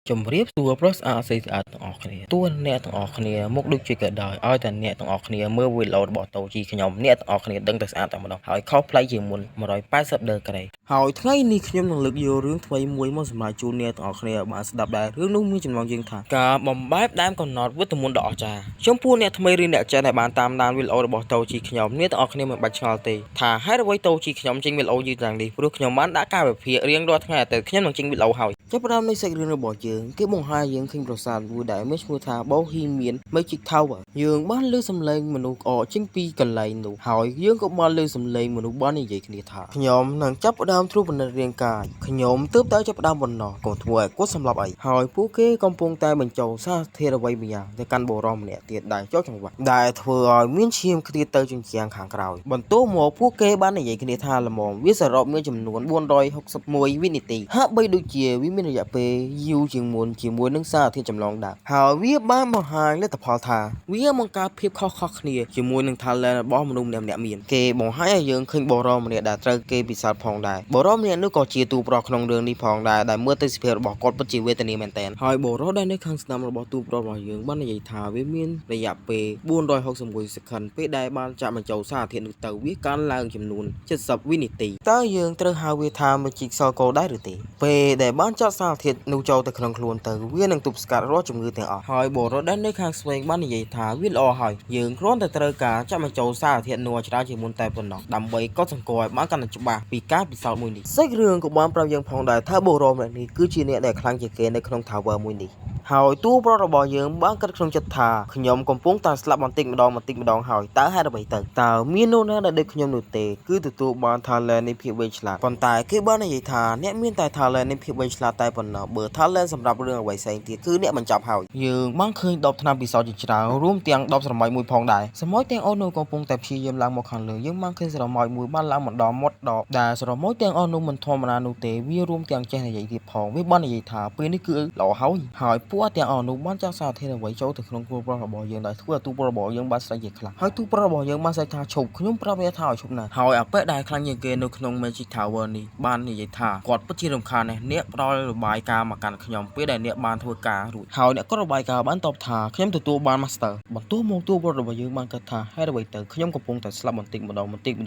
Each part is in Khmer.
ជំរាបសួរប្រុសស្អាតស្អាតទាំងអស់គ្នាតួអ្នកទាំងអស់គ្នាមកដូចជាក៏ដោយឲ្យតែអ្នកទាំងអស់គ្នាមើលវីដេអូរបស់តូជីខ្ញុំអ្នកទាំងអស់គ្នាដឹងតែស្អាតតែម្ដងហើយខុសប្លែកជាងមុន180ដឺក្រេហើយថ្ងៃនេះខ្ញុំនឹងលើកយករឿងថ្មីមួយមកសម្រាប់ជូនអ្នកទាំងអស់គ្នាបានស្ដាប់ដែររឿងនោះមានចំណងជើងថាការបំបែបដើមកំណត់វិទ្យាមន្តដ៏អស្ចារ្យចំពោះអ្នកថ្មីឬអ្នកចាស់ដែលបានតាមដានវីដេអូរបស់តូជីខ្ញុំអ្នកទាំងអស់គ្នាមិនបាច់ឆ្ងល់ទេថាហេតុអ្វីតូជីខ្ញុំចេញវីដេអូយឺតយ៉ាងនេះព្រោះខ្ញុំបានដាក់ការវិភាគរៀងរាល់ថ្ងៃតែខ្ញុំនឹងចេញវីដេអូហើយចាប់ផ្ដើមនៃសាច់រឿងរបស់យើងគេបង្ហាញយើងឃើញប្រាសាទមួយដែលមានឈ្មោះថា Bohemian Magic Tower យើងបានលើសំឡេងមនុស្សអកចេញពីកន្លែងនោះហើយយើងក៏បានលើសំឡេងមនុស្សបាននិយាយគ្នាថាខ្ញុំនឹងចាប់ផ្ដើមត្រួតពិនិត្យរាងកាយខ្ញុំទើបតែចាប់ផ្ដើមបំណោះក៏ធ្វើឲ្យគាត់សម្លាប់អីហើយពួកគេកំពុងតែបញ្ចូលសារធាតុអ្វីម្យ៉ាងទៅកាន់បុរសម្នាក់ទៀតដែលចោលចង្វាក់ដែលធ្វើឲ្យមានឈាមគ្នាទៅជញ្ជាំងខាងក្រោយបន្ទាប់មកពួកគេបាននិយាយគ្នាថាល្មមវាសរុបមានចំនួន461វិនាទីហាក់បីដូចជាវាមានរយៈពេលយូរជាងមុនជាមួយនឹងសារធាតុចម្លងដែរហើយវាបានបង្ហាញលទ្ធផលថាវាបង្កើតភាពខុសៗគ្នាជាមួយនឹង talent របស់មនុស្សម្នាក់ៗមានគេបង្ហាញឲ្យយើងឃើញបុរសម្នាក់ដែលត្រូវគេពិសោធន៍ផងដែរបុរសម្នាក់នោះក៏ជាតួប្រុសក្នុងរឿងនេះផងដែរដែលមើលទៅសភាពរបស់គាត់ពិតជាវេទនាមែនទែនហើយបុរសដែលនៅខាងស្ដាំរបស់តួប្រុសរបស់យើងបាននិយាយថាវាមានរយៈពេល461 second ពេលដែលបានចាក់បញ្ចូលសារធាតុនោះទៅវាកើនឡើងចំនួន70វិនាទីតើយើងត្រូវហៅវាថា Magic Circle ដែរឬទេពេលដែលបានចាក់សារធាតុនោះចូលទៅក្នុងខ្លួនទៅវានឹងទប់ស្កាត់រាល់ជំងឺទាំងអស់ហើយបុរសដែលនៅខាងស្វែងបាននិយាយថាវាល្អហើយយើងគ្រាន់តែត្រូវការចាក់បញ្ចូលសារធាតុនោះឲ្យច្រើនជាងមុនតែប៉ុណ្ណោះដើម្បីកត់សម្គាល់ឲ្យបានកាន់តែច្បាស់ពីការពិសោធន៍មួយនេះសាច់រឿងក៏បានប្រាប់យើងផងដែរថាបុរសម្នាក់នេះគឺជាអ្នកដែលខ្លាំងជាងគេនៅក្នុង Tower មួយនេះហើយតួប្រុសរបស់យើងបានគិតក្នុងចិត្តថាខ្ញុំកំពុងតែស្លាប់បន្តិចម្ដងហើយតើហេតុអ្វីទៅតើមាននរណាដែលដូចខ្ញុំនោះទេគឺទទួលបាន talent នៃភាពវៃឆ្លាតប៉ុន្តែគេបាននិយាយថាអ្នកមានតែ talent នៃភាពវៃឆ្លាតតែប៉ុណ្ណោះបើ talent សម្រាប់រឿងអ្វីផ្សេងទៀតគឺអ្នកបញ្ចប់ហើយយើងបានឃើញ10ឆ្នាំពិសោធន៍ជាច្រើនរួមទាំង10ស្រមោចមួយផងដែរស្រមោចទាំងអស់នោះកំពុងតែព្យាយាមឡើងមកខាងលើយើងបានឃើញស្រមោចមួយបានឡើងមកដល់មាត់ដបដែលស្រមោចទាំងអស់នោះមិនធម្មតានោះទេវារួមទាំងចេះនិយាយទៀតផងវាបាននិយាយថាពេលនេះគឺល្អហើយពួកទាំងអស់នោះបានចាក់សារធាតុអ្វីចូលទៅក្នុងទូប្រុសរបស់យើងដែលធ្វើឲ្យទូប្រុសរបស់យើងបានស្រែកជាខ្លាំងហើយទូប្រុសរបស់យើងបានស្រែកថាឈប់ខ្ញុំប្រាប់វាថាឲ្យឈប់ណាហើយអាប៉ែដែលខ្លាំងជាងគេនៅក្នុង Magic Tower នេះបាននិយាយថាគាត់ពិតជារំខានណាស់អ្នកផ្ដល់របាយការណ៍មកកាន់ខ្ញុំពេលដែលអ្នកបានធ្វើការរួចហើយអ្នកក៏របាយការណ៍បានតបថាខ្ញុំទទួលបាន Master បន្ទាប់មកទូប្រុសរបស់យើងបានគិតថាហេតុអ្វីទៅខ្ញុំកំពុងតែស្លាប់បន្តិចម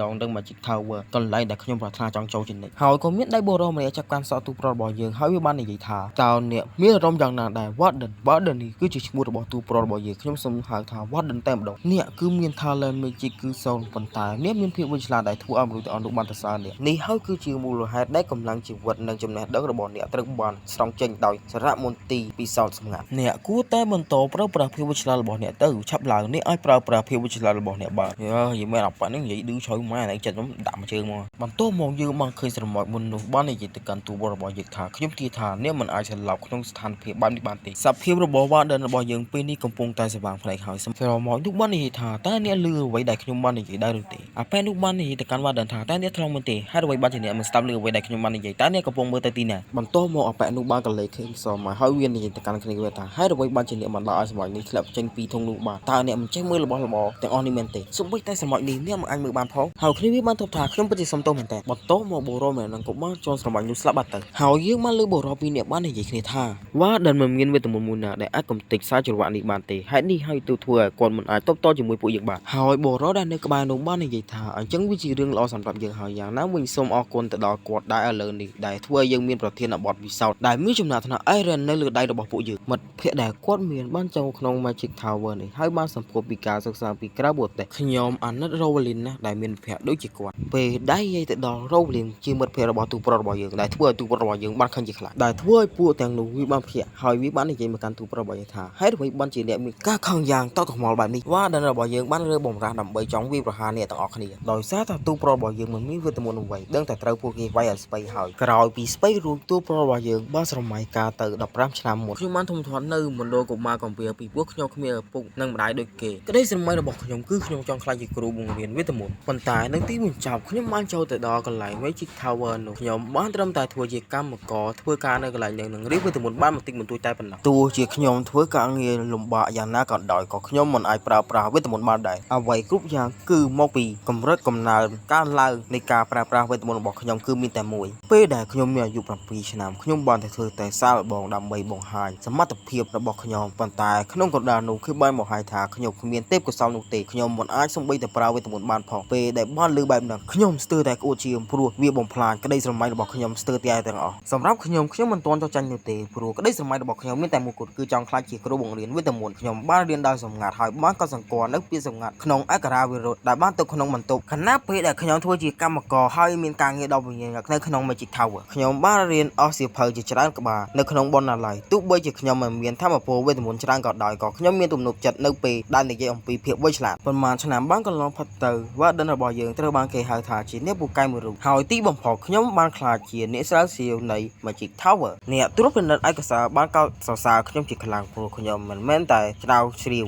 ្ដងនឹង Magic Tower កន្លែងដែលខ្ញុំប្រាថ្នាចង់ចូលជានិច្ចហើយក៏មានដៃបុរសម្នាក់ចាប់កាន់សក់ទូប្រុសរបស់យើងហើយវាបាននិយាយថាតើអ្នកមានអារម្មណ៍យ៉ាងណាដែរ Warden នេះគឺជាឈ្មោះរបស់ទូប្រុសរបស់យើងខ្ញុំសូមហៅថា Warden តែម្ដងអ្នកគឺមាន talent magic គឺ0ប៉ុន្តែអ្នកមានភាពវៃឆ្លាតដែលធ្វើឲ្យមនុស្សទាំងអស់នោះបានសរសើរអ្នកនេះហើយគឺជាមូលហេតុដែលកម្លាំងជីវិតនិងចំណេះដឹងរបស់អ្នកត្រូវបានស្រង់ចេញដោយសារមន្ទីរពិសោធន៍សម្ងាត់អ្នកគួរតែបន្តប្រើប្រាស់ភាពវៃឆ្លាតរបស់អ្នកទៅឆាប់ឡើងអ្នកឲ្យប្រើប្រាស់ភាពវៃឆ្លាតរបស់អ្នកបាទយីមែនអាប៉ានេះនិយាយឌឺជ្រៅម៉ែឯងចិត្តខ្ញុំដាក់មួយជើងមកបន្ទាប់មកយើងបានឃើញស្រមោចមុននោះបាននិយាយទៅកាន់ទូប្រុសរបស់យើងថាខ្ញុំទាថាអ្នកមិនអាចស្លាប់ក្នុងស្ថានភាពបែបនេះបានទេសភាពរបស់ Warden របស់យើងពេលនេះកំពុងតែស្វាងផ្នែកហើយស្រមោចនោះបាននិយាយថាតើអ្នកលឺអ្វីដែលខ្ញុំបាននិយាយដែរឬទេអាប៉ែនោះបាននិយាយទៅកាន់ Warden ថាតើអ្នកថ្លង់មែនទេហេតុអ្វីបានជាអ្នកមិនស្ដាប់ឮអ្វីដែលខ្ញុំបាននិយាយតើអ្នកកំពុងមើលទៅទីណាបន្ទាប់មកអាប៉ែនោះបានកលេសឃើញសមមកហើយវានិយាយទៅកាន់គ្នាវាថាហេតុអ្វីបានជាអ្នកបានដាក់ឲ្យស្រមោចនេះធ្លាក់ចេញពីធុងនោះបានតើអ្នកមិនចេះមើលរបស់របរទាំងអស់នេះមែនទេសូម្បីតែស្រមោចនេះអ្នកមិនអាចមើលបានផងហើយគ្នាវាបានទប់ថាខ្ញុំពិតជាសុំទោសមែនតើបន្ទាប់មកបុរសម្នាក់នឹងក៏បានជន់ស្រមោចនោះស្លាប់បាត់ទៅហើយយើងបានលើបុរសពីរនាក់បាននិយាយគ្នាថា Warden មិនមានវេទមន្តមួយណាដែលអាចកំទេចសារជ្រវៈនេះបានទេហេតុនេះហើយទើបធ្វើឲ្យគាត់មិនអាចតបតជាមួយពួកយើងបានហើយបុរសដែលនៅក្បែរនោះបាននិយាយថាអញ្ចឹងវាជារឿងល្អសម្រាប់យើងហើយយ៉ាងណាវិញសូមអរគុណទៅដល់គាត់ដែលឥឡូវនេះដែលធ្វើឲ្យយើងមានប្រធានបទពិសោធន៍ដែលមានចំណាត់ថ្នាក់ Iron នៅលើដៃរបស់ពួកយើងមិត្តភក្តិដែលគាត់មានបានចូលក្នុង Magic Tower នេះហើយបានសម្ពោធពីការសិក្សាពីក្រៅប្រទេសខ្ញុំអាណិត Rowling ណាស់ដែលមានភក្តិដូចជាគាត់ពេលដែលនិយាយទៅដល់ Rowling ជាមិត្តភក្តិរបស់ទូប្រុសរបស់យើងដែលធ្វើឲ្យទូប្រុសរបស់យើងបានខឹងជាខ្លាំងដែលធ្វើឲ្យពួកទាំងនោះវាបានភ្ញាក់ហើយវាបាននិយាយមកកាន់ទូប្រុសរបស់យើងថាហេតុអ្វីបានជាអ្នកមានការខឹងយ៉ាងតក់ថ្មល់បែបនេះWardenរបស់យើងបានរើបំរាស់ដើម្បីចង់វាយប្រហារអ្នកទាំងអស់គ្នាដោយសារតែទូប្រុសរបស់យើងមិនមានវេទមន្តអ្វីដឹងតែត្រូវពួកគេវាយឲ្យស្ពៃហើយក្រោយពីស្ពៃរួចទូប្រុសរបស់យើងបានស្រមៃការទៅ15ឆ្នាំមុនខ្ញុំបានធំធាត់នៅមណ្ឌលកុមារកំពៀពីពួកខ្ញុំគ្មានឪពុកនិងម្ដាយដូចគេក្តីស្រមៃរបស់ខ្ញុំគឺខ្ញុំចង់ខ្លាចជាគ្រូបង្រៀនវេទមន្តប៉ុន្តែនៅទីបញ្ចប់ខ្ញុំបានចូលទៅដល់កន្លែង Magic Tower នោះខ្ញុំបានត្រឹមតែធ្វើជាកម្មករធ្វើការនៅកន្លែងនឹងរៀបវេទមន្តបានបន្តិចបន្តួចតែប៉ុណ្ណោះ ទោះជាខ្ញុំធ្វើការងារលំបាកយ៉ាងណាក៏ដោយក៏ខ្ញុំមិនអាចប្រើប្រាស់វេទមន្តបានដែរអ្វីគ្រប់យ៉ាងគឺមកពីកម្រិតកំណើនការឡើងនៃការប្រើប្រាស់វេទមន្តរបស់ខ្ញុំគឺមានតែមួយពេលដែលខ្ញុំមានអាយុ7ឆ្នាំខ្ញុំបានតែធ្វើតែសាកល្បងដើម្បីបង្ហាញសមត្ថភាពរបស់ខ្ញុំប៉ុន្តែក្នុងកណ្ដាលនោះគឺបានបង្ហាញថាខ្ញុំគ្មានទេពកោសល្យនោះទេខ្ញុំមិនអាចសំបីតែប្រើវេទមន្តបានផងពេលដែលបានលើបែបហ្នឹងខ្ញុំស្ទើរតែក្អួតជាមព្រោះវាបំផ្លាញក្តីស្រមៃរបស់ខ្ញុំស្ទើរតែទាំងអស់សម្រាប់ខ្ញុំមិនទាន់ចោះចាញ់នោះទេព្រោះក្តីស្រមៃរបស់ខ្ញុំមានតែមួយគត់គឺចង់ខ្លាចជាគ្រូបង្រៀនវេទមន្តខ្ញុំបានរៀនដោយសម្ងាត់ហើយបានកត់សម្គាល់នៅពាក្យសម្ងាត់ក្នុងឯករាវិរុទ្ធដែលបានទៅក្នុងបន្ទប់ខណៈពេលដែលខ្ញុំធ្វើជាកម្មករហើយមានការងារដល់វិញ្ញាណនៅក្នុង Magic Tower ខ្ញុំបានរៀនអស់សៀវភៅជាច្រើនក្បាលនៅក្នុងបណ្ណាល័យទោះបីជាខ្ញុំមិនមានធម៌ពលវេទមន្តច្រើនក៏ដោយក៏ខ្ញុំមានទំនុកចិត្តនៅពេលដែលនិយាយអំពីភាពវៃឆ្លាតប៉ុន្មានឆ្នាំបានកន្លងផុតទៅវ៉ាដិនរបស់យើងត្រូវបានគេហៅថាជាអ្នកពូកែមួយរូបហើយទីបំផុតខ្ញុំបានក្លាយជាអ្នកស្រាវជ្រាវនៃ Magic Tower អ្នកត្រួតពិនិត្យឯកសារបានកោតសរសើរខ្ញុំជាខ្លាំងព្រោះខ្ញុំមិនមែនតែស្រាវជ្រាវ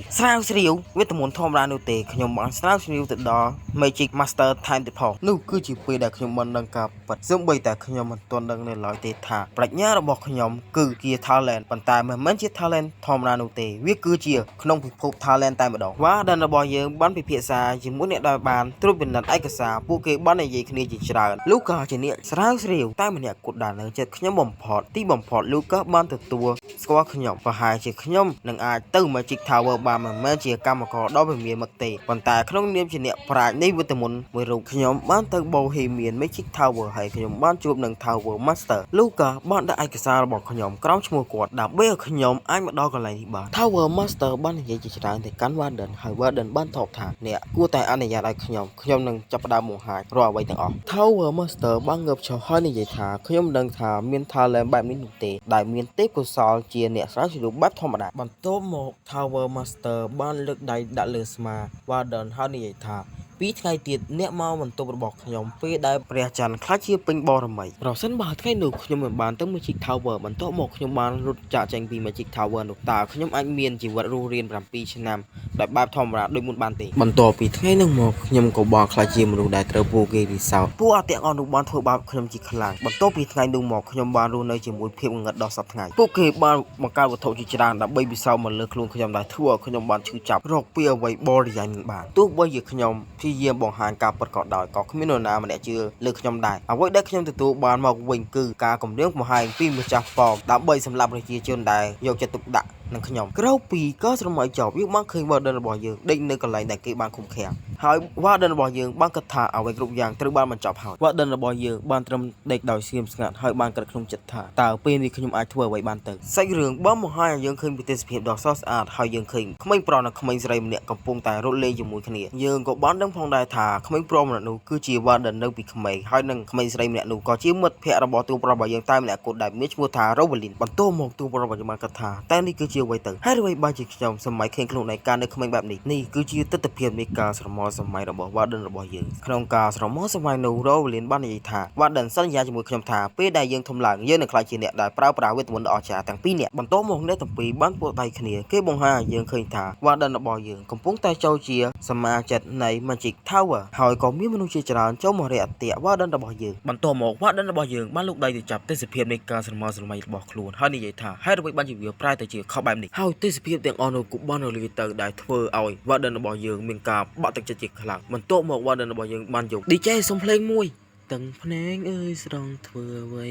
វេទមន្តធម្មតានោះទេខ្ញុំបានស្រាវជ្រាវទៅដល់ Magic Master ថែមទៀតផងនោះគឺជាពេលដែលខ្ញុំបានដឹងការពិតសូម្បីតែខ្ញុំមិនទាន់ដឹងនៅឡើយទេថាប្រាជ្ញារបស់ខ្ញុំគឺជា talent ប៉ុន្តែមិនមែនជា talent ធម្មតានោះទេវាគឺជាក្នុងពិភព talent តែម្ដងវ៉ាដិនរបស់យើងបានពិភាក្សាជាមួយអ្នកដែលបានត្រួតពិនិត្យឯកសារពួកគេបាននិយាយគ្នាជាច្រើនលូកាជាអ្នកស្រាវជ្រាវតែម្នាក់គត់ដែលនៅចិត្តខ្ញុំបំផុតទីបំផុតលូកាបានទទួលស្គាល់ខ្ញុំប្រហែលជាខ្ញុំនឹងអាចទៅ Magic Tower បានមិនមែនជាកម្មករដ៏វិមានមកទេប៉ុន្តែក្នុងនាមជាអ្នកប្រាជ្ញនៃវេទមន្តមួយរូបខ្ញុំបានទៅ Bohemian Magic Tower ហើយខ្ញុំបានជួបនឹង Tower Master លូកាបានដាក់ឯកសាររបស់ខ្ញុំក្រោមឈ្មោះគាត់ដើម្បីឲ្យខ្ញុំអាចមកដល់កន្លែងនេះបាន Tower Master បាននិយាយជាច្រើនទៅកាន់ Warden ហើយ Warden បានតបថាអ្នកគួរតែអនុញ្ញាតឲ្យខ្ញុំនឹងចាប់ផ្ដើមបង្ហាញរាល់អ្វីទាំងអស់ Tower Master បានងើបឈរហើយនិយាយថាខ្ញុំមិនដឹងថាមាន talent បែបនេះនោះទេដែលមានទេពកោសល្យជាអ្នកស្រាវជ្រាវបែបធម្មតាបន្ទាប់មក Tower Master បានលើកដៃដាក់លើស្មា Warden ហើយនិយាយថាពីថ្ងៃទៀតអ្នកមកបន្ទប់របស់ខ្ញុំពេលដែលព្រះច័ន្ទខ្លាចជាពេញបរមីប្រសិនបើថ្ងៃនោះខ្ញុំមិនបានទៅ Magic Tower បន្ទាប់មកខ្ញុំបានរត់ចាកចេញពី Magic Tower នោះតើខ្ញុំអាចមានជីវិតរស់រាន7ឆ្នាំដោយបែបធម្មតាដូចមុនបានទេបន្ទាប់ពីថ្ងៃនោះមកខ្ញុំក៏បានខ្លាចជាមនុស្សដែលត្រូវពួកគេពិសោធន៍ពួកអតិថិជននោះបានធ្វើបាបខ្ញុំជាខ្លាំងបន្ទាប់ពីថ្ងៃនោះមកខ្ញុំបានរស់នៅជាមួយភាពងងឹតដល់សប្តាហ៍ថ្ងៃពួកគេបានបង្កើតវត្ថុជាច្រើនដើម្បីពិសោធន៍មកលើខ្លួនខ្ញុំដែលធ្វើឲ្យខ្ញុំបានឈឺចាប់រកពីអ្វីបរិយាយមិនបានទោះបីជាខ្ញុំព្យាយាមបង្ហាញការពិតក៏ដោយក៏គ្មាននរណាម្នាក់ជឿលើខ្ញុំដែរអ្វីដែលខ្ញុំទទួលបានមកវិញគឺការគំរាមកំហែងពីម្ចាស់ប៉មដើម្បីសម្លាប់ប្រជាជនដែលយកចិត្តទុកដាក់នឹងខ្ញុំក្រៅពីក៏ស្រមៃចប់យើងបានឃើញ Warden របស់យើងដេកនៅកន្លែងដែលគេបានឃុំឃាំងហើយ Warden របស់យើងបានគិតថាអ្វីគ្រប់យ៉ាងត្រូវបានបញ្ចប់ហើយ Warden របស់យើងបានត្រឹមដេកដោយស្ងៀមស្ងាត់ហើយបានគិតក្នុងចិត្តថាតើពេលនេះខ្ញុំអាចធ្វើអ្វីបានទៅសាច់រឿងបានបង្ហាញឲ្យយើងឃើញពីទេសភាពដ៏ស្រស់ស្អាតហើយយើងឃើញក្មេងប្រុសនិងក្មេងស្រីម្នាក់កំពុងតែរត់លេងជាមួយគ្នាយើងក៏បានដឹងផងដែរថាក្មេងប្រុសម្នាក់នោះគឺជា Warden នៅពីក្មេងហើយនិងក្មេងស្រីម្នាក់នោះក៏ជាមិត្តភក្តិរបស់ទូប្រុសរបស់យើងតែម្នាក់គត់ដែលមានឈ្មោះថា Rovelin បន្ទាប់មកទូប្រុសរបស់យើងបានគិតថាតែនេះគឺជាអ្វីទៅហើយអ្វីបានជាខ្ញុំសម័យឃើញខ្លួនឯងការនៅក្មេងបែបនេះគឺជាទស្សនវិជ្ជានៃការស្រមោលសម័យរបស់ Warden របស់យើងក្នុងការស្រមោលសម័យនោះ Rovelin បាននិយាយថា Warden សន្យាជាមួយខ្ញុំថាពេលដែលយើងធំឡើងយើងនឹងក្លាយជាអ្នកដែលប្រើប្រាស់វេទមន្តដ៏អស្ចារ្យទាំងពីរនាក់បន្ទាប់មកអ្នកទាំងពីរបានពួតដៃគ្នាគេបង្ហាញឲ្យយើងឃើញថា Warden របស់យើងកំពុងតែចូលជាសមាជិកនៃ Magic Tower ហើយក៏មានមនុស្សជាច្រើនចូលមករាក់ទាក់ Warden របស់យើងបន្ទាប់មក Warden របស់យើងបានលូកដៃទៅចាប់ទេសភាពនៃការស្រមោលសម័យរបស់ខ្លួនហើយនិយាយថាហេតុអ្វីបានជាវាប្រែទៅជាខុសបែបនេះហើយទេសភាពទាំងអស់នោះក៏បានរលាយទៅដែលធ្វើឲ្យ Warden របស់យើងមានការបាក់ទឹកចិត្តជាខ្លាំងបន្ទាប់មក Warden របស់យើងបានយក DJ សុំភ្លេងមួយទាំងភ្នែកអើយស្រង់ធ្វើអ្វី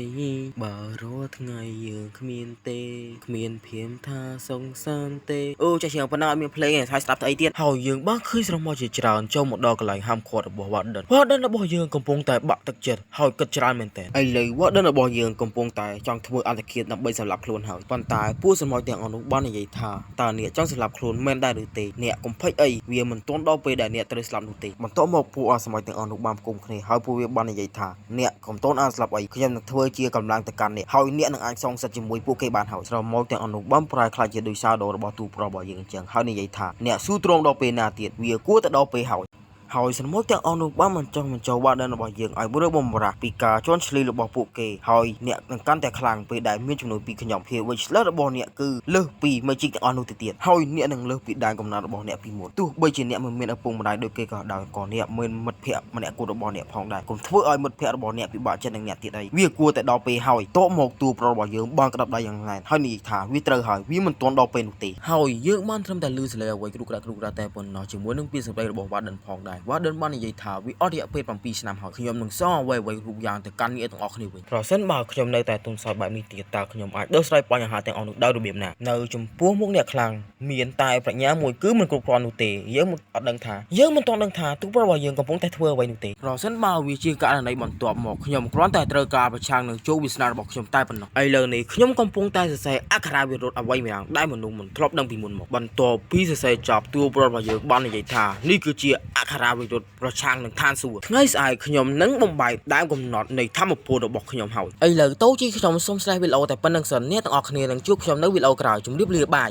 បើរាល់ថ្ងៃយើងគ្មានទេគ្មានភៀមថាសង្សារទេអូចាស់ជាងប៉ុណ្ណាអត់មានភ្លេងឯងហើយស្ដាប់ទៅអីទៀតហើយយើងបានឃើញស្រមោលជាច្រើនចូលមកដល់កន្លែងហាមឃាត់របស់ Warden របស់យើងកំពុងតែបាក់ទឹកចិត្តហើយគិតច្រើនមែនទែនឥឡូវ Warden របស់យើងកំពុងតែចង់ធ្វើអន្តរជាតិដើម្បីសម្លាប់ខ្លួនហើយប៉ុន្តែពួកស្រមោលទាំងអស់នោះបាននិយាយថាតើអ្នកចង់សម្លាប់ខ្លួនមែនដែរឬទេអ្នកកុំភ្លេចអីវាមិនទាន់ដល់ពេលដែលអ្នកត្រូវស្លាប់នោះទេបន្ទាប់មកពួកស្រមោលទាំងអស់នោះបានផ្គុំគ្នាហើយពួកវាបាននិយាយថាអ្នកកុំតូនអានស្លាប់អីខ្ញុំនឹងធ្វើជាកម្លាំងទៅកាន់អ្នកហើយអ្នកនឹងអាចសងសិទ្ធជាមួយពួកគេបានហើយស្រមោលទាំងអស់នោះបានប្រែខ្លាចជាដូចសាដោរបស់ទូប្រុសរបស់យើងអញ្ចឹងហើយនិយាយថាអ្នកស៊ូទ្រាំដល់ពេលណាទៀតវាគួរទៅដល់ពេលហើយ ហើយសន្មតទាំងអស់នោះបានមិនចង់បញ្ចូលបានដល់របស់យើងឲ្យមើលបំរាស់ពីការជន់ឈ្លីរបស់ពួកគេហើយអ្នកនឹងកាន់តែខ្លាំងពេលដែលមានចំនួនពីខ្ញុំភាពវិឆ្លើរបស់អ្នកគឺលើសពីមេជីកទាំងអស់នោះទៅទៀតហើយអ្នកនឹងលើសពីដែនកំណត់របស់អ្នកពីមុនទោះបីជាអ្នកមិនមានឪពុកម្ដាយដូចគេក៏ដោយក៏អ្នកមានមិត្តភក្តិម្នាក់គូរបស់អ្នកផងដែរកុំធ្វើឲ្យមិត្តភក្តិរបស់អ្នកពិបាកចិត្តនឹងអ្នកទៀតអីវាគួរតែដល់ពេលហើយតបមកទួប្រុសរបស់យើងបានក្តាប់ដៃយ៉ាងណែនហើយនិយាយថាវាត្រូវហើយវាមិនទាន់ដល់ពេលនោះទេហើយយើងបានត្រឹមតែលឺសលេងអ្វីគ្រូក្រាតែប៉ុណ្ណោះជាមួយនឹងពាក្យសម្ដីរបស់ Warden ផងដែរ Warden បាននិយាយថាវាអត់រយៈពេល7ឆ្នាំហើយខ្ញុំនឹងសងអ្វីៗគ្រប់យ៉ាងទៅកាន់អ្នកទាំងអស់គ្នាវិញប្រសិនបើខ្ញុំនៅតែទុំសោយបែបនេះទៀតតើខ្ញុំអាចដោះស្រាយបញ្ហាទាំងអស់នោះដោយរបៀបណានៅចំពោះមុខអ្នកខ្លាំងមានតែប្រាជ្ញាមួយគឺមិនគ្រប់គ្រាន់នោះទេយើងមិនអត់ដឹងថាយើងមិនទាន់ដឹងថាទូប្រុសរបស់យើងកំពុងតែធ្វើអ្វីនោះទេប្រសិនបើវាជាករណីបន្ទាប់មកខ្ញុំគ្រាន់តែត្រូវការប្រឆាំងនឹងជោគវាសនារបស់ខ្ញុំតែប៉ុណ្ណោះឥឡូវនេះខ្ញុំកំពុងតែសរសេរអក្ខរាវិរុទ្ធអ្វីម្យ៉ាងដែលមនុស្សមិនធ្លាប់ដឹងពីមុនមកបន្ទាប់ពីសរសេរចប់ទូប្រុសរបស់យើងបាននិយាយថានេះគឺជាអក្ខរាវិរុទ្ធប្រឆាំងនឹងឋានសួគ៌ថ្ងៃស្អែកខ្ញុំនឹងបំបែកដើមកំណត់នៃធម្មពលរបស់ខ្ញុំហើយឥឡូវតូចជីខ្ញុំសូមស្លេះវីដេអូតែប៉ុណ្្នឹងសិនអ្នកទាំងអស់គ្នានឹងជួបខ្ញុំនៅវីដេអូក្រោយជម្រាបលាបាយ